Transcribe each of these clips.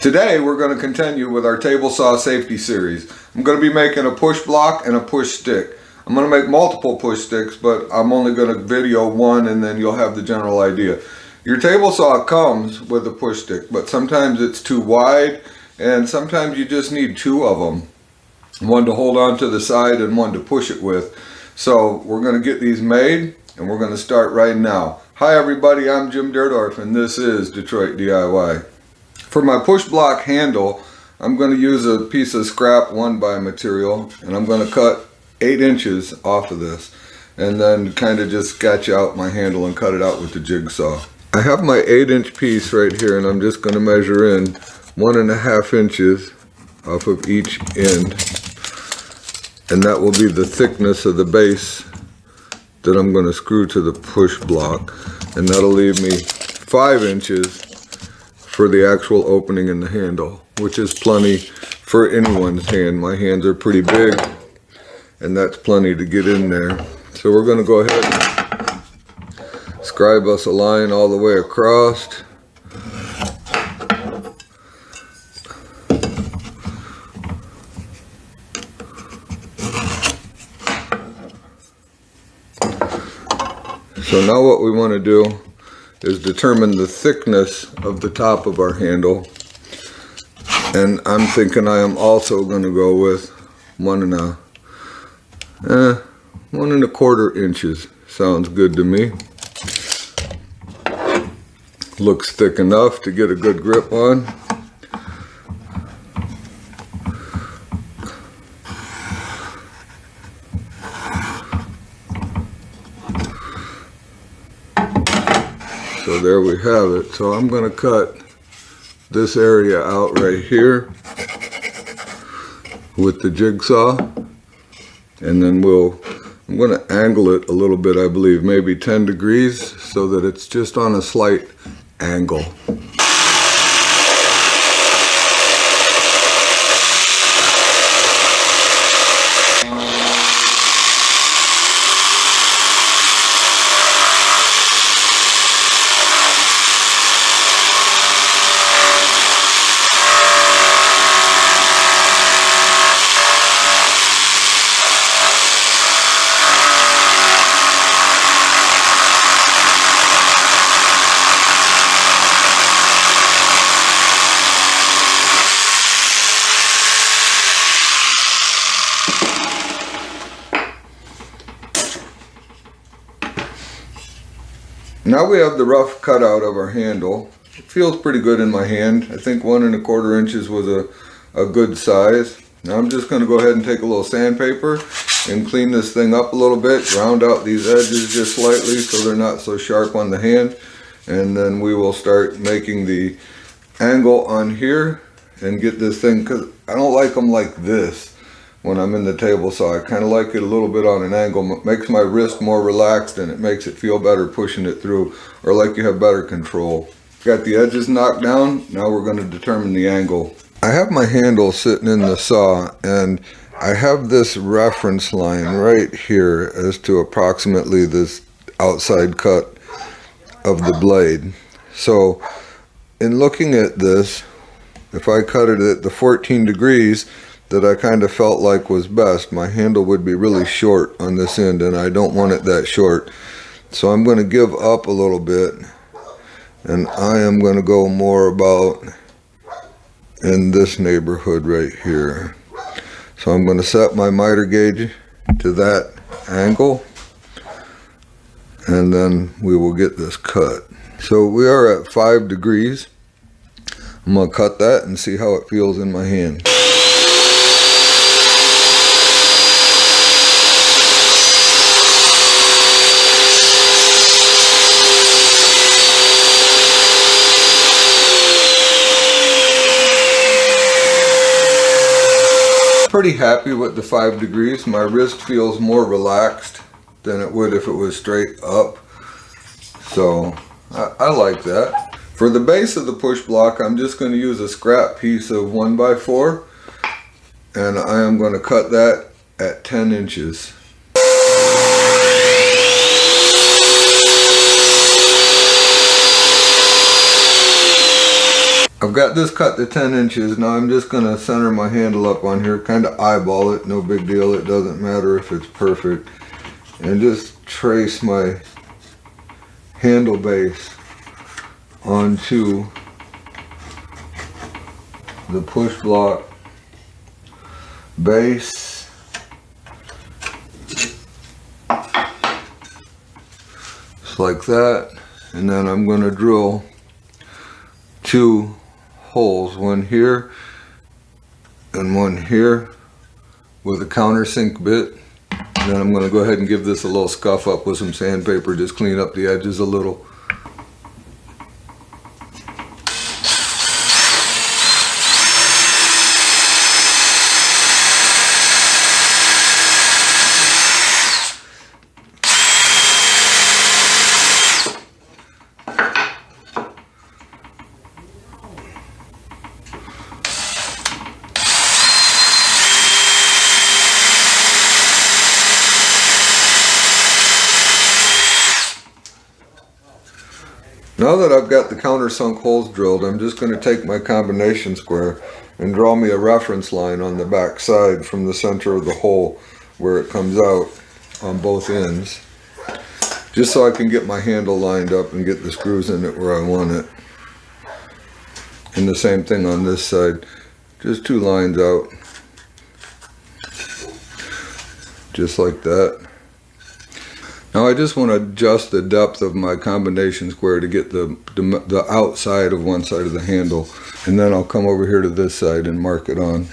Today we're going to continue with our table saw safety series. I'm going to be making a push block and a push stick. I'm going to make multiple push sticks, but I'm only going to video one and then you'll have the general idea. Your table saw comes with a push stick, but sometimes it's too wide and sometimes you just need two of them. One to hold on to the side and one to push it with. So we're going to get these made and we're going to start right now. Hi everybody, I'm Jim Dirdorf and this is Detroit DIY. For my push block handle, I'm going to use a piece of scrap 1x material and I'm going to cut 8 inches off of this and then kind of just sketch out my handle and cut it out with the jigsaw. I have my 8-inch piece right here and I'm just going to measure in 1.5 inches off of each end, and that will be the thickness of the base that I'm going to screw to the push block, and that'll leave me 5 inches for the actual opening in the handle, which is plenty for anyone's hand. My hands are pretty big and that's plenty to get in there. So we're going to go ahead and scribe us a line all the way across. So now what we want to do is determine the thickness of the top of our handle, and I'm thinking I am also going to go with 1.25 inches. Sounds good to me. Looks thick enough to get a good grip on. So there we have it. So I'm going to cut this area out right here with the jigsaw, and then I'm going to angle it a little bit, I believe, maybe 10 degrees so that it's just on a slight angle. Now we have the rough cutout of our handle. It feels pretty good in my hand. I think 1.25 inches was a good size. Now I'm just going to go ahead and take a little sandpaper and clean this thing up a little bit, round out these edges just slightly so they're not so sharp on the hand, and then we will start making the angle on here and get this thing, because I don't like them like this when I'm in the table saw. I kind of like it a little bit on an angle. It makes my wrist more relaxed and it makes it feel better pushing it through, or like you have better control. Got the edges knocked down. Now we're going to determine the angle. I have my handle sitting in the saw and I have this reference line right here as to approximately this outside cut of the blade. So in looking at this, if I cut it at the 14 degrees that I kind of felt like was best, my handle would be really short on this end and I don't want it that short. So I'm going to give up a little bit and I am going to go more about in this neighborhood right here. So I'm going to set my miter gauge to that angle and then we will get this cut. So we are at 5 degrees. I'm going to cut that and see how it feels in my hand. Pretty happy with the 5 degrees. My wrist feels more relaxed than it would if it was straight up. So I like that. For the base of the push block, I'm just going to use a scrap piece of 1x4 and I am going to cut that at 10 inches. I've I've got this cut to 10 inches. Now I'm just going to center my handle up on here, kind of eyeball it, no big deal. It doesn't matter if it's perfect. And just trace my handle base onto the push block base. Just like that. And then I'm going to drill 2 holes, one here and one here with a countersink bit. And then I'm going to go ahead and give this a little scuff up with some sandpaper, just clean up the edges a little. Now that I've got the countersunk holes drilled, I'm just going to take my combination square and draw me a reference line on the back side from the center of the hole where it comes out on both ends, just so I can get my handle lined up and get the screws in it where I want it. And the same thing on this side, just 2 lines out, just like that. Now I just want to adjust the depth of my combination square to get the outside of one side of the handle, and then I'll come over here to this side and mark it on.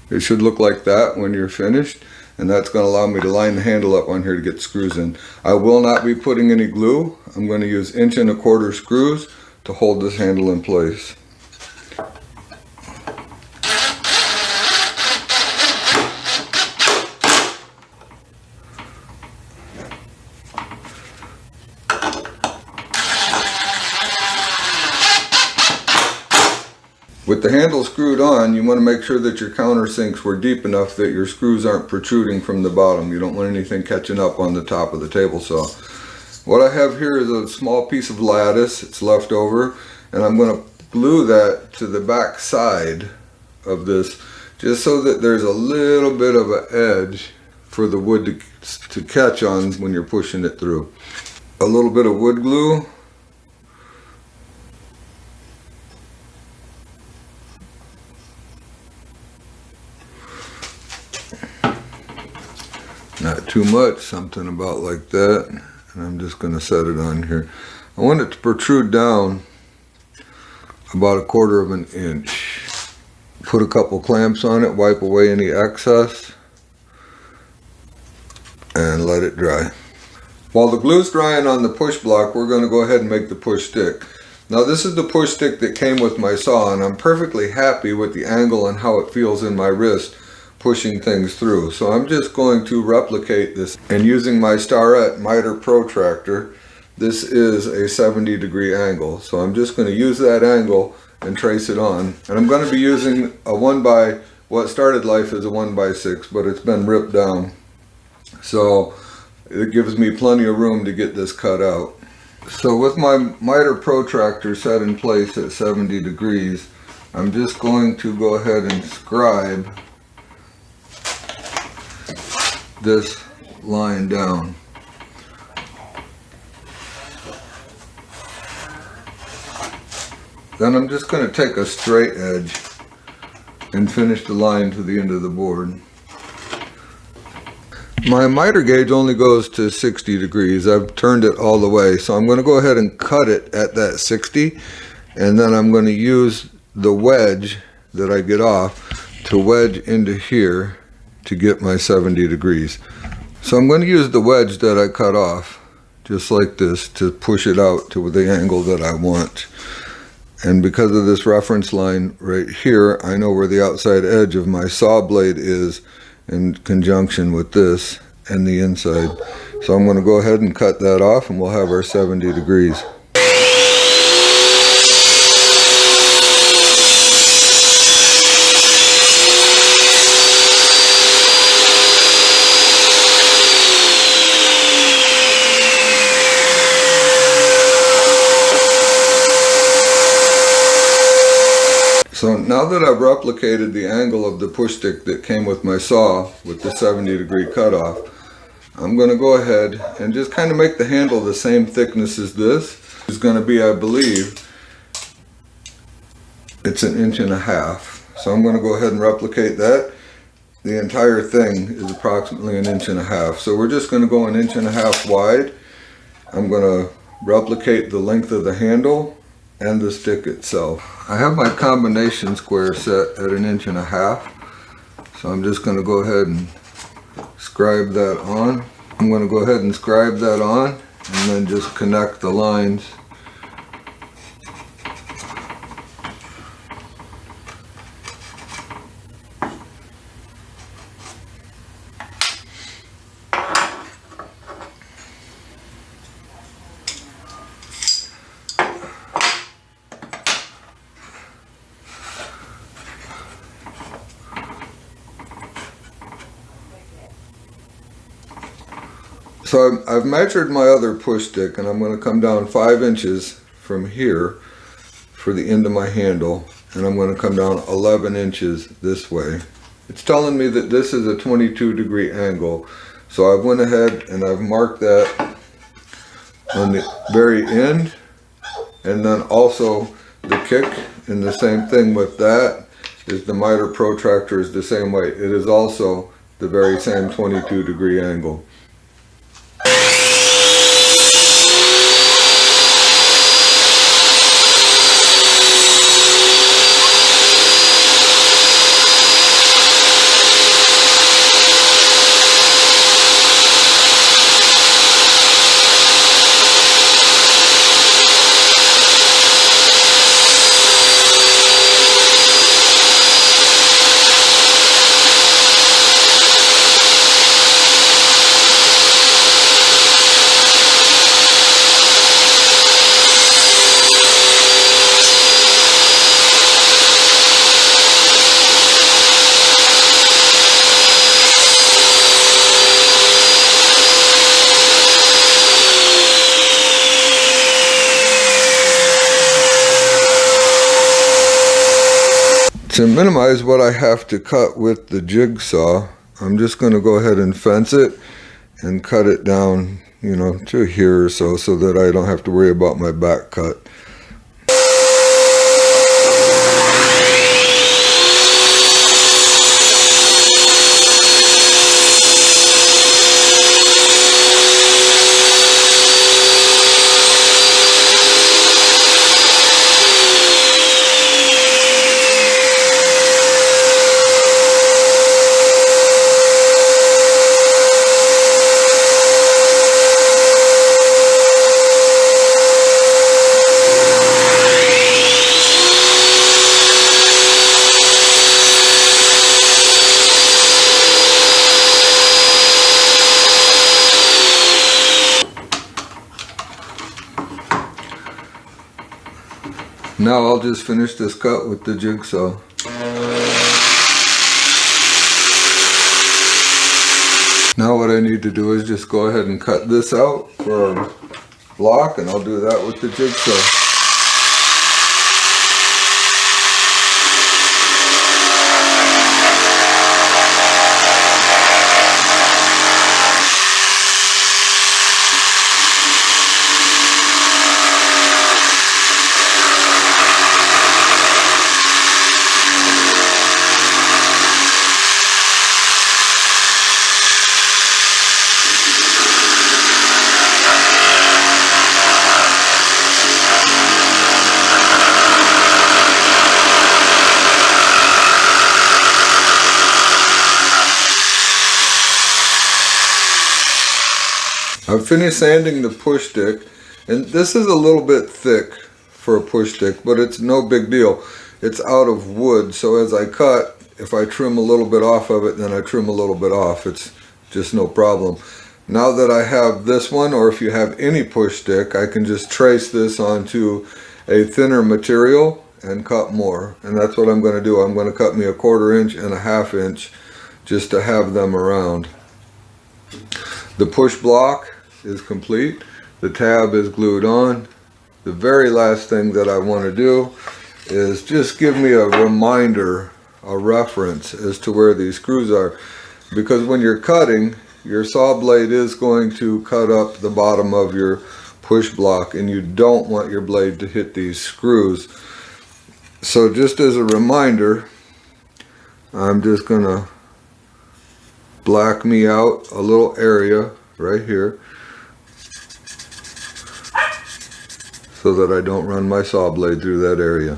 It should look like that when you're finished, and that's going to allow me to line the handle up on here to get screws in. I will not be putting any glue. I'm going to use 1 1/4" screws to hold this handle in place. With the handle screwed on, you want to make sure that your countersinks were deep enough that your screws aren't protruding from the bottom. You don't want anything catching up on the top of the table saw. What I have here is a small piece of lattice. It's left over, and I'm going to glue that to the back side of this, just so that there's a little bit of an edge for the wood to catch on when you're pushing it through. A little bit of wood glue. Not too much, something about like that. And I'm just going to set it on here. I want it to protrude down about 1/4 inch. Put a couple clamps on it, wipe away any excess, and let it dry. While the glue's drying on the push block, we're going to go ahead and make the push stick. Now this is the push stick that came with my saw, and I'm perfectly happy with the angle and how it feels in my wrist pushing things through. So I'm just going to replicate this, and using my Starrett miter protractor, this is a 70-degree angle. So I'm just going to use that angle and trace it on. And I'm going to be using a what started life as a 1x6, but it's been ripped down. So it gives me plenty of room to get this cut out. So with my miter protractor set in place at 70 degrees, I'm just going to go ahead and scribe this line down. Then I'm just going to take a straight edge and finish the line to the end of the board. My miter gauge only goes to 60 degrees. I've turned it all the way, so I'm going to go ahead and cut it at that 60, and then I'm going to use the wedge that I get off to wedge into here to get my 70 degrees. So I'm going to use the wedge that I cut off, just like this, to push it out to the angle that I want. And because of this reference line right here, I know where the outside edge of my saw blade is in conjunction with this and the inside. So I'm going to go ahead and cut that off, and we'll have our 70 degrees. So now that I've replicated the angle of the push stick that came with my saw with the 70-degree cutoff, I'm going to go ahead and just kind of make the handle the same thickness as this. It's going to be, I believe, it's 1.5 inches. So I'm going to go ahead and replicate that. The entire thing is approximately 1.5 inches. So we're just going to go 1.5 inches wide. I'm going to replicate the length of the handle and the stick itself. I have my combination square set at 1.5 inches. So I'm just going to go ahead and scribe that on. I'm going to go ahead and scribe that on and then just connect the lines. So I've measured my other push stick, and I'm going to come down 5 inches from here for the end of my handle, and I'm going to come down 11 inches this way. It's telling me that this is a 22-degree angle, so I went ahead and I've marked that on the very end, and then also the kick, and the same thing with that is the miter protractor is the same way. It is also the very same 22-degree angle. To minimize what I have to cut with the jigsaw, I'm just going to go ahead and fence it and cut it down, you know, to here or so, so that I don't have to worry about my back cut. Now I'll just finish this cut with the jigsaw. Now what I need to do is just go ahead and cut this out for a block, and I'll do that with the jigsaw. I've finished sanding the push stick, and this is a little bit thick for a push stick, but it's no big deal. It's out of wood, so as I cut, if I trim a little bit off of it, then I trim a little bit off. It's just no problem. Now that I have this one, or if you have any push stick, I can just trace this onto a thinner material and cut more. And that's what I'm going to do. I'm going to cut me 1/4 inch and 1/2 inch just to have them around. The push block is complete. The tab is glued on. The very last thing that I want to do is just give me a reminder, a reference as to where these screws are. Because when you're cutting, your saw blade is going to cut up the bottom of your push block, and you don't want your blade to hit these screws. So just as a reminder, I'm just gonna black me out a little area right here so that I don't run my saw blade through that area.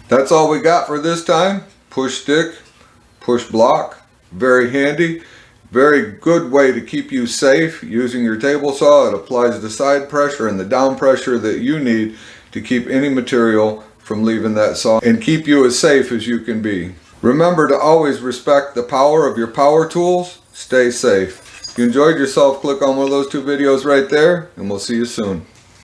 That's all we got for this time. Push stick, push block, very handy. Very good way to keep you safe using your table saw. It applies the side pressure and the down pressure that you need to keep any material from leaving that saw and keep you as safe as you can be. Remember to always respect the power of your power tools. Stay safe. If you enjoyed yourself, click on one of those two videos right there, and we'll see you soon.